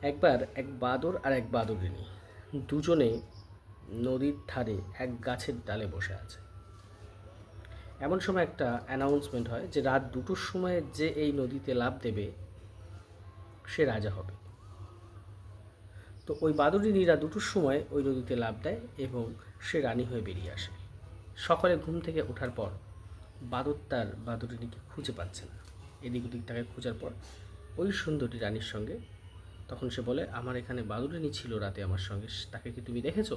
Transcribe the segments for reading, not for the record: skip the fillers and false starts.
একবার এক বাদর আর এক বাদরিনী দুজনে নদীর ধারে এক গাছের ডালে বসে আছে। এমন সময় একটা অ্যানাউন্সমেন্ট হয় যে রাত 2টোর সময় যে এই নদীতে লাফ দেবে সে রাজা হবে। তো ওই বাদরিনী রাত 2টোর সময় ওই নদীতে লাফ দেয় এবং সে রানী হয়ে বেরিয়ে আসে। সকালে ঘুম থেকে ওঠার পর বাদর তার বাদরিনীকে খুঁজে পাচ্ছে না। এদিক ওদিক তাকে খোঁজার পর ওই সুন্দরী রানীর সঙ্গে তখন সে বলে, আমার এখানে বাদুড়িনী ছিল রাতে আমার সঙ্গে, তাকে কি তুমি দেখেছো?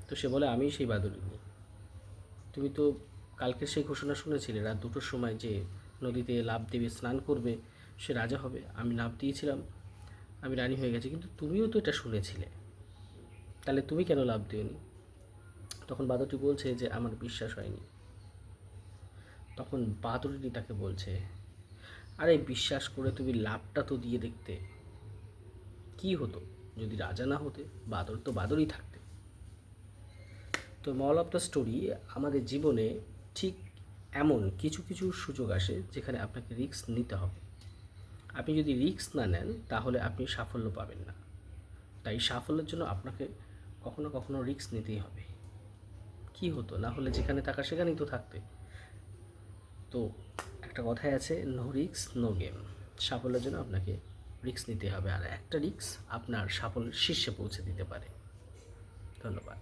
তো সে বলে, আমিই সেই বাদুড়িনী। তুমি তো কালকের সেই ঘোষণা শুনেছিলে রাত 2টোর সময় যে নদীতে লাফ দেবে, স্নান করবে, সে রাজা হবে। আমি লাফ দিয়েছিলাম, আমি রানী হয়ে গেছি, কিন্তু তুমিও তো এটা শুনেছিলে, তাহলে তুমি কেন লাফ দিওনি? তখন বাদরটি বলছে যে আমার বিশ্বাস হয়নি। তখন বাদুড়িনী তাকে বলছে, আরে বিশ্বাস করে তুমি লাভটা তো দিয়ে দেখতে, কি হতো যদি রাজা না হতে? বাদর তো বাদরই থাকতে। তো মল অফ দ্য স্টোরি, আমাদের জীবনে ঠিক এমন কিছু কিছু সুযোগ আসে যেখানে আপনাকে রিস্ক নিতে হবে। আপনি যদি রিস্ক না নেন তাহলে আপনি সাফল্য পাবেন না। তাই সাফল্যের জন্য আপনাকে কখনো কখনো রিস্ক নিতেই হবে। কি হতো না হলে যেখানে থাকা সেখানেই তো থাকতে। তো একটা কথাই আছে, নো রিস্ক নো গেম। সাফল্যের জন্য আপনাকে রিস্ক নিতে হবে, আর একটা রিস্ক আপনার সাফল্যের শীর্ষে পৌঁছে দিতে পারে। ধন্যবাদ।